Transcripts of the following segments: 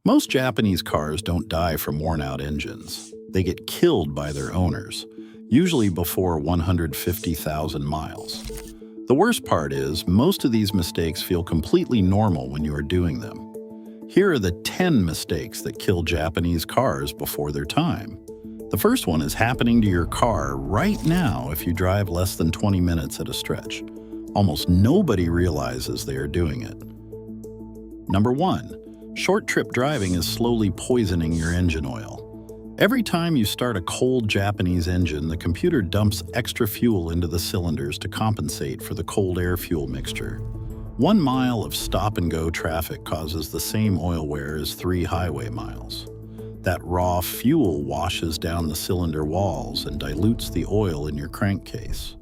Most Japanese cars don't die from worn-out engines. They get killed by their owners, usually before 150,000 miles. The worst part is, most of these mistakes feel completely normal when you are doing them. Here are the 10 mistakes that kill Japanese cars before their time. The first one is happening to your car right now if you drive less than 20 minutes at a stretch. Almost nobody realizes they are doing it. Number 1. Short trip driving is slowly poisoning your engine oil. Every time you start a cold Japanese engine, the computer dumps extra fuel into the cylinders to compensate for the cold air fuel mixture. 1 mile of stop-and-go traffic causes the same oil wear as 3 highway miles. That raw fuel washes down the cylinder walls and dilutes the oil in your crankcase.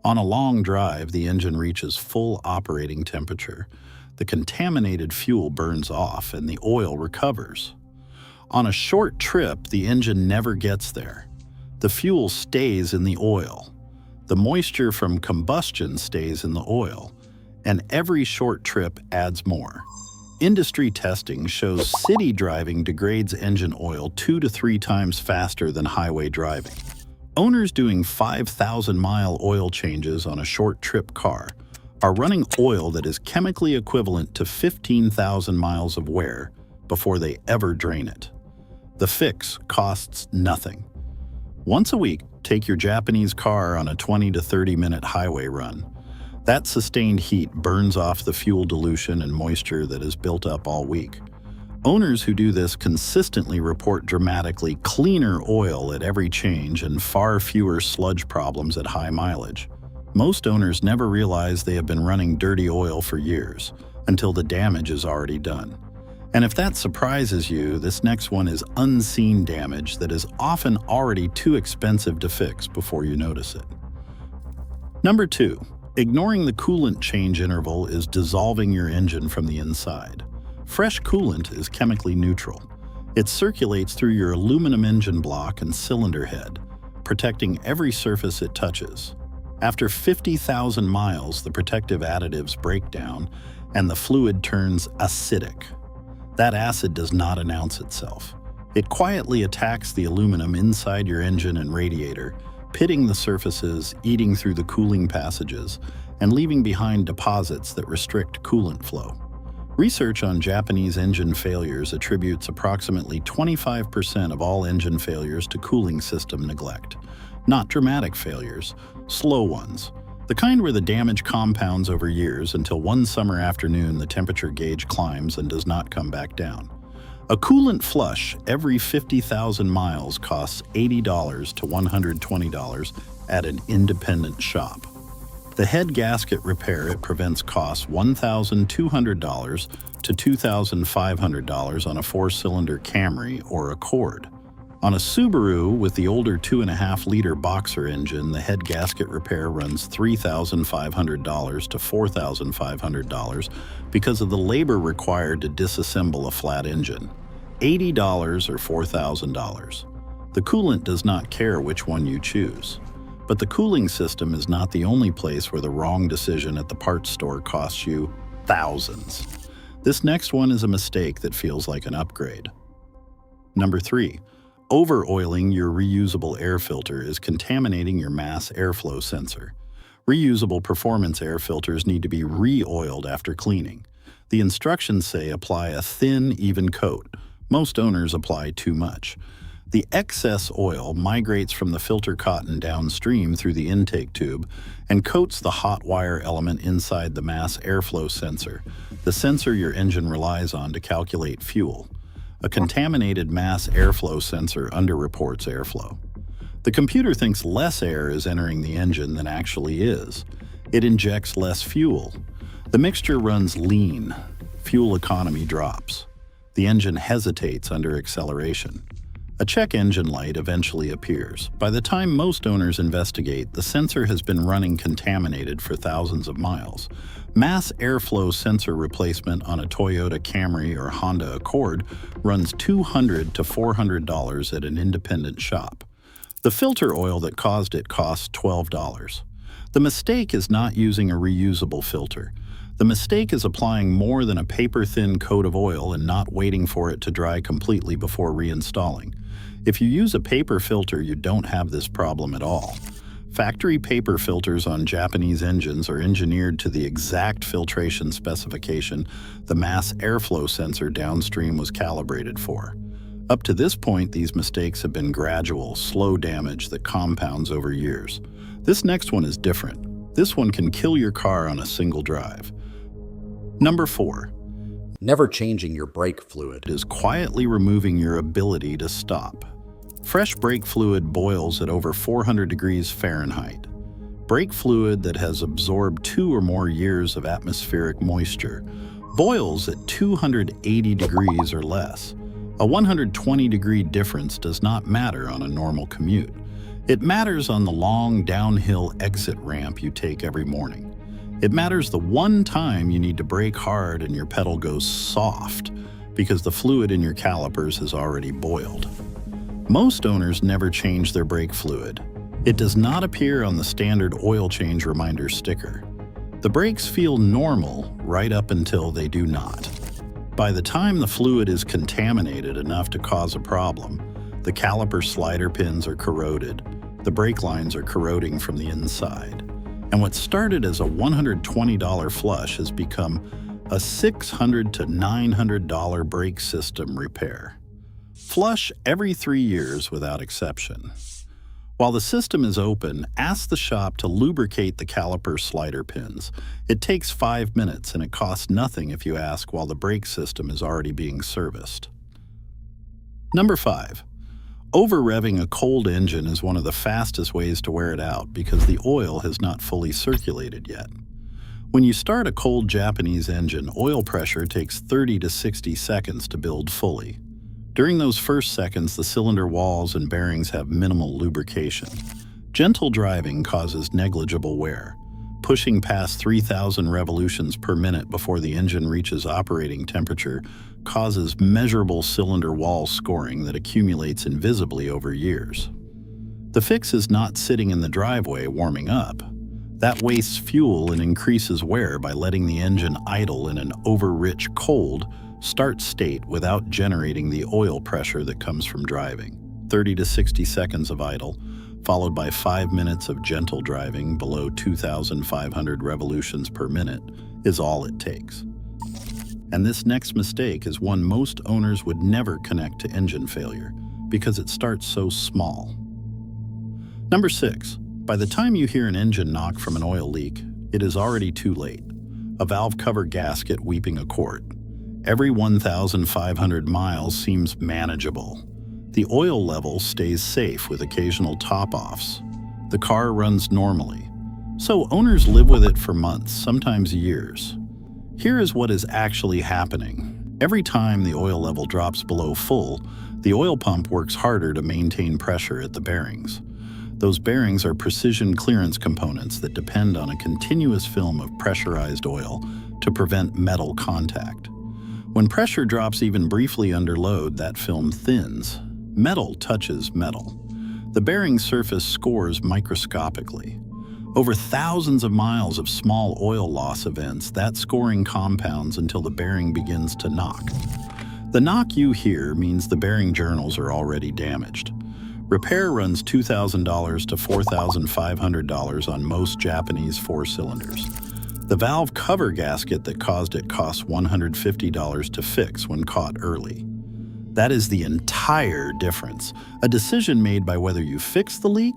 On a long drive, the engine reaches full operating temperature. The contaminated fuel burns off and the oil recovers. On a short trip, the engine never gets there. The fuel stays in the oil. The moisture from combustion stays in the oil, and every short trip adds more. Industry testing shows city driving degrades engine oil 2 to 3 times faster than highway driving. Owners doing 5,000-mile oil changes on a short trip car are running oil that is chemically equivalent to 15,000 miles of wear before they ever drain it. The fix costs nothing. Once a week, take your Japanese car on a 20 to 30-minute highway run. That sustained heat burns off the fuel dilution and moisture that is built up all week. Owners who do this consistently report dramatically cleaner oil at every change and far fewer sludge problems at high mileage. Most owners never realize they have been running dirty oil for years, until the damage is already done. And if that surprises you, this next one is unseen damage that is often already too expensive to fix before you notice it. Number 2. Ignoring the coolant change interval is dissolving your engine from the inside. Fresh coolant is chemically neutral. It circulates through your aluminum engine block and cylinder head, protecting every surface it touches. After 50,000 miles, the protective additives break down and the fluid turns acidic. That acid does not announce itself. It quietly attacks the aluminum inside your engine and radiator, pitting the surfaces, eating through the cooling passages, and leaving behind deposits that restrict coolant flow. Research on Japanese engine failures attributes approximately 25% of all engine failures to cooling system neglect. Not dramatic failures, slow ones. The kind where the damage compounds over years until one summer afternoon the temperature gauge climbs and does not come back down. A coolant flush every 50,000 miles costs $80 to $120 at an independent shop. The head gasket repair it prevents costs $1,200 to $2,500 on a 4-cylinder Camry or Accord. On a Subaru with the older 2.5-liter Boxer engine, the head gasket repair runs $3,500 to $4,500 because of the labor required to disassemble a flat engine. $80 or $4,000. The coolant does not care which one you choose. But the cooling system is not the only place where the wrong decision at the parts store costs you thousands. This next one is a mistake that feels like an upgrade. Number 3. Over-oiling your reusable air filter is contaminating your mass airflow sensor. Reusable performance air filters need to be re-oiled after cleaning. The instructions say apply a thin, even coat. Most owners apply too much. The excess oil migrates from the filter cotton downstream through the intake tube and coats the hot wire element inside the mass airflow sensor, the sensor your engine relies on to calculate fuel. A contaminated mass airflow sensor underreports airflow. The computer thinks less air is entering the engine than actually is. It injects less fuel. The mixture runs lean. Fuel economy drops. The engine hesitates under acceleration. A check engine light eventually appears. By the time most owners investigate, the sensor has been running contaminated for thousands of miles. Mass airflow sensor replacement on a Toyota Camry or Honda Accord runs $200 to $400 at an independent shop. The filter oil that caused it costs $12. The mistake is not using a reusable filter. The mistake is applying more than a paper-thin coat of oil and not waiting for it to dry completely before reinstalling. If you use a paper filter, you don't have this problem at all. Factory paper filters on Japanese engines are engineered to the exact filtration specification the mass airflow sensor downstream was calibrated for. Up to this point, these mistakes have been gradual, slow damage that compounds over years. This next one is different. This one can kill your car on a single drive. Number 4. Never changing your brake fluid. Is quietly removing your ability to stop. Fresh brake fluid boils at over 400 degrees Fahrenheit. Brake fluid that has absorbed 2 or more years of atmospheric moisture boils at 280 degrees or less. A 120-degree difference does not matter on a normal commute. It matters on the long downhill exit ramp you take every morning. It matters the one time you need to brake hard and your pedal goes soft because the fluid in your calipers has already boiled. Most owners never change their brake fluid. It does not appear on the standard oil change reminder sticker. The brakes feel normal right up until they do not. By the time the fluid is contaminated enough to cause a problem, the caliper slider pins are corroded, the brake lines are corroding from the inside, and what started as a $120 flush has become a $600 to $900 brake system repair. Flush every 3 years without exception. While the system is open, ask the shop to lubricate the caliper slider pins. It takes 5 minutes and it costs nothing if you ask while the brake system is already being serviced. Number 5. Over-revving a cold engine is one of the fastest ways to wear it out because the oil has not fully circulated yet. When you start a cold Japanese engine, oil pressure takes 30 to 60 seconds to build fully. During those first seconds, the cylinder walls and bearings have minimal lubrication. Gentle driving causes negligible wear. Pushing past 3,000 revolutions per minute before the engine reaches operating temperature causes measurable cylinder wall scoring that accumulates invisibly over years. The fix is not sitting in the driveway warming up. That wastes fuel and increases wear by letting the engine idle in an over-rich cold start state without generating the oil pressure that comes from driving. 30 to 60 seconds of idle, followed by 5 minutes of gentle driving below 2,500 revolutions per minute, is all it takes. And this next mistake is one most owners would never connect to engine failure because it starts so small. Number 6. By the time you hear an engine knock from an oil leak, it is already too late. A valve cover gasket weeping a quart. Every 1,500 miles seems manageable. The oil level stays safe with occasional top-offs. The car runs normally. So owners live with it for months, sometimes years. Here is what is actually happening. Every time the oil level drops below full, the oil pump works harder to maintain pressure at the bearings. Those bearings are precision clearance components that depend on a continuous film of pressurized oil to prevent metal contact. When pressure drops even briefly under load, that film thins. Metal touches metal. The bearing surface scores microscopically. Over thousands of miles of small oil loss events, that scoring compounds until the bearing begins to knock. The knock you hear means the bearing journals are already damaged. Repair runs $2,000 to $4,500 on most Japanese 4-cylinders. The valve cover gasket that caused it costs $150 to fix when caught early. That is the entire difference, a decision made by whether you fixed the leak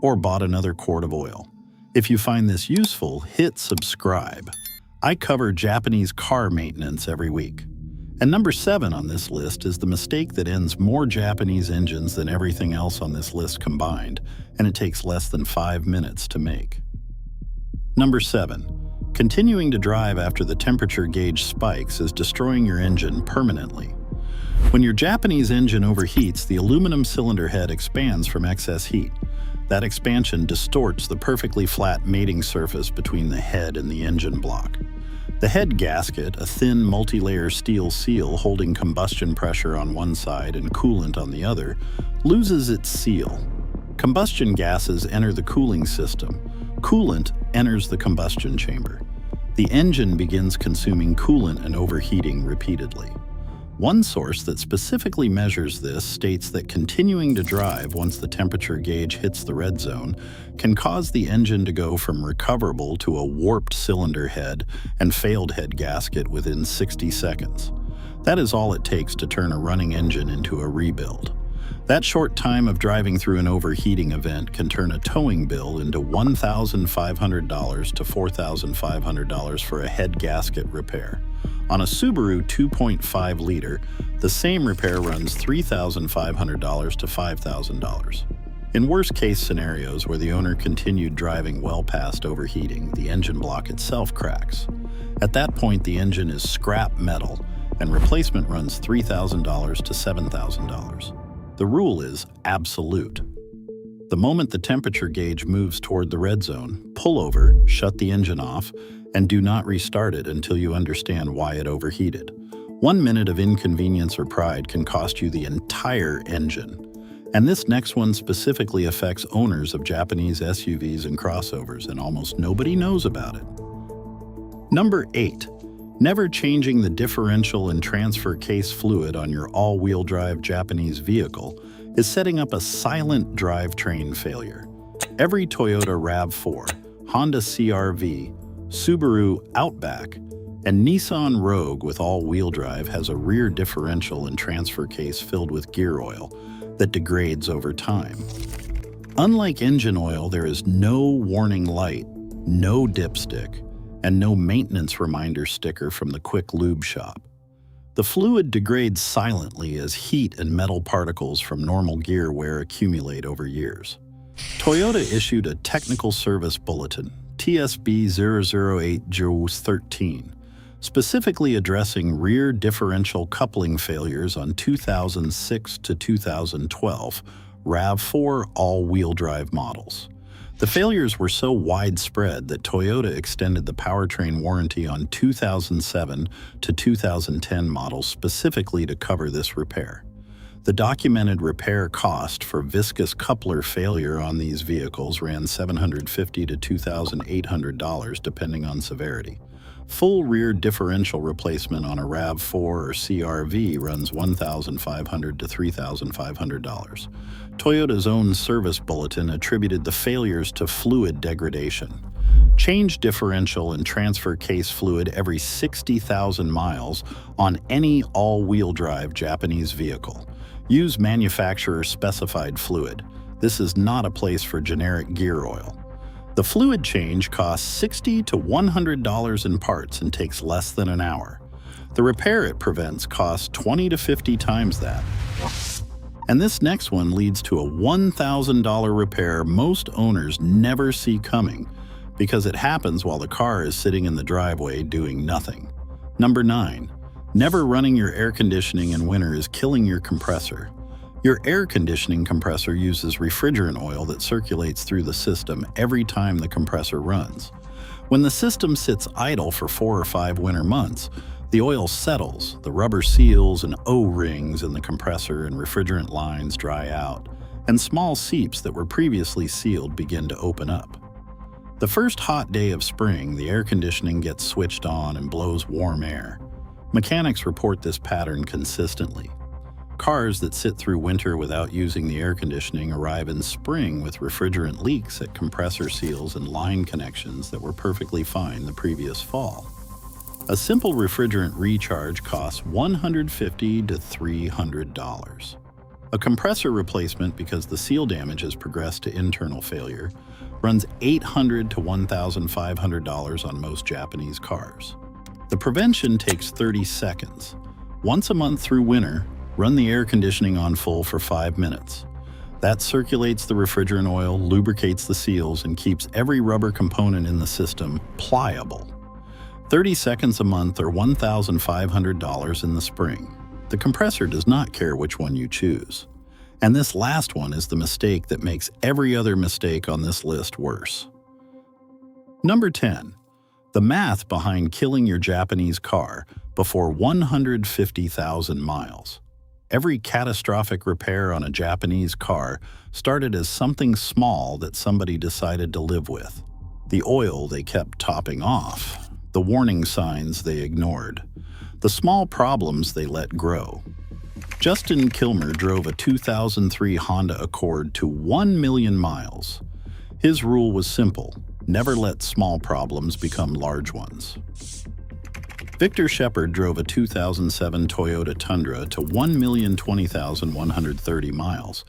or bought another quart of oil. If you find this useful, hit subscribe. I cover Japanese car maintenance every week. And number 7 on this list is the mistake that ends more Japanese engines than everything else on this list combined, and it takes less than 5 minutes to make. Number 7. Continuing to drive after the temperature gauge spikes is destroying your engine permanently. When your Japanese engine overheats, the aluminum cylinder head expands from excess heat. That expansion distorts the perfectly flat mating surface between the head and the engine block. The head gasket, a thin multi-layer steel seal holding combustion pressure on one side and coolant on the other, loses its seal. Combustion gases enter the cooling system. Coolant enters the combustion chamber. The engine begins consuming coolant and overheating repeatedly. One source that specifically measures this states that continuing to drive once the temperature gauge hits the red zone can cause the engine to go from recoverable to a warped cylinder head and failed head gasket within 60 seconds. That is all it takes to turn a running engine into a rebuild. That short time of driving through an overheating event can turn a towing bill into $1,500 to $4,500 for a head gasket repair. On a Subaru 2.5-liter, the same repair runs $3,500 to $5,000. In worst-case scenarios where the owner continued driving well past overheating, the engine block itself cracks. At that point, the engine is scrap metal, and replacement runs $3,000 to $7,000. The rule is absolute. The moment the temperature gauge moves toward the red zone, pull over, shut the engine off, and do not restart it until you understand why it overheated. 1 minute of inconvenience or pride can cost you the entire engine. And this next one specifically affects owners of Japanese SUVs and crossovers, and almost nobody knows about it. Number 8. Never changing the differential and transfer case fluid on your all-wheel drive Japanese vehicle is setting up a silent drivetrain failure. Every Toyota RAV4, Honda CR-V, Subaru Outback, and Nissan Rogue with all-wheel drive has a rear differential and transfer case filled with gear oil that degrades over time. Unlike engine oil, there is no warning light, no dipstick, and no maintenance reminder sticker from the quick lube shop. The fluid degrades silently as heat and metal particles from normal gear wear accumulate over years. Toyota issued a technical service bulletin, TSB 008-13, specifically addressing rear differential coupling failures on 2006 to 2012 RAV4 all-wheel drive models. The failures were so widespread that Toyota extended the powertrain warranty on 2007 to 2010 models specifically to cover this repair. The documented repair cost for viscous coupler failure on these vehicles ran $750 to $2,800 depending on severity. Full rear differential replacement on a RAV4 or CR-V runs $1,500 to $3,500. Toyota's own service bulletin attributed the failures to fluid degradation. Change differential and transfer case fluid every 60,000 miles on any all-wheel drive Japanese vehicle. Use manufacturer-specified fluid. This is not a place for generic gear oil. The fluid change costs $60 to $100 in parts and takes less than an hour. The repair it prevents costs 20 to 50 times that. And this next one leads to a $1,000 repair most owners never see coming because it happens while the car is sitting in the driveway doing nothing. Number 9. Never running your air conditioning in winter is killing your compressor. Your air conditioning compressor uses refrigerant oil that circulates through the system every time the compressor runs. When the system sits idle for 4 or 5 winter months, the oil settles, the rubber seals and O-rings in the compressor and refrigerant lines dry out, and small seeps that were previously sealed begin to open up. The first hot day of spring, the air conditioning gets switched on and blows warm air. Mechanics report this pattern consistently. Cars that sit through winter without using the air conditioning arrive in spring with refrigerant leaks at compressor seals and line connections that were perfectly fine the previous fall. A simple refrigerant recharge costs $150 to $300. A compressor replacement, because the seal damage has progressed to internal failure, runs $800 to $1,500 on most Japanese cars. The prevention takes 30 seconds. Once a month through winter, run the air conditioning on full for 5 minutes. That circulates the refrigerant oil, lubricates the seals, and keeps every rubber component in the system pliable. 30 seconds a month or $1,500 in the spring. The compressor does not care which one you choose. And this last one is the mistake that makes every other mistake on this list worse. Number 10. The math behind killing your Japanese car before 150,000 miles. Every catastrophic repair on a Japanese car started as something small that somebody decided to live with. The oil they kept topping off. the warning signs they ignored, the small problems they let grow. Justin Kilmer drove a 2003 Honda Accord to 1 million miles. His rule was simple: never let small problems become large ones. Victor Shepard drove a 2007 Toyota Tundra to 1,020,130 miles,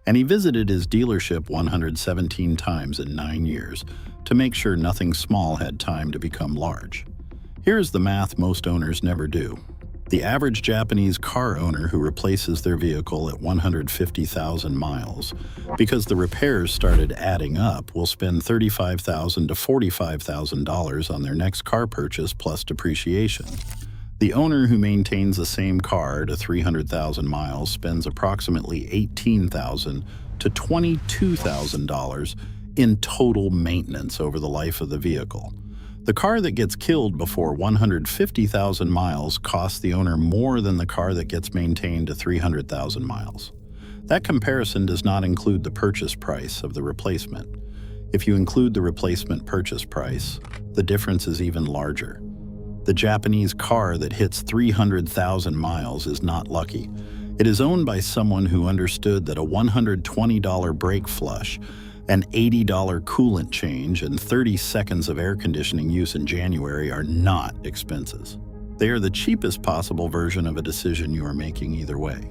and he visited his dealership 117 times in 9 years to make sure nothing small had time to become large. Here's the math most owners never do. The average Japanese car owner who replaces their vehicle at 150,000 miles because the repairs started adding up will spend $35,000 to $45,000 on their next car purchase plus depreciation. The owner who maintains the same car to 300,000 miles spends approximately $18,000 to $22,000 in total maintenance over the life of the vehicle. The car that gets killed before 150,000 miles costs the owner more than the car that gets maintained to 300,000 miles. That comparison does not include the purchase price of the replacement. If you include the replacement purchase price, the difference is even larger. The Japanese car that hits 300,000 miles is not lucky. It is owned by someone who understood that a $120 brake flush, an $80 coolant change, and 30 seconds of air conditioning use in January are not expenses. They are the cheapest possible version of a decision you are making either way.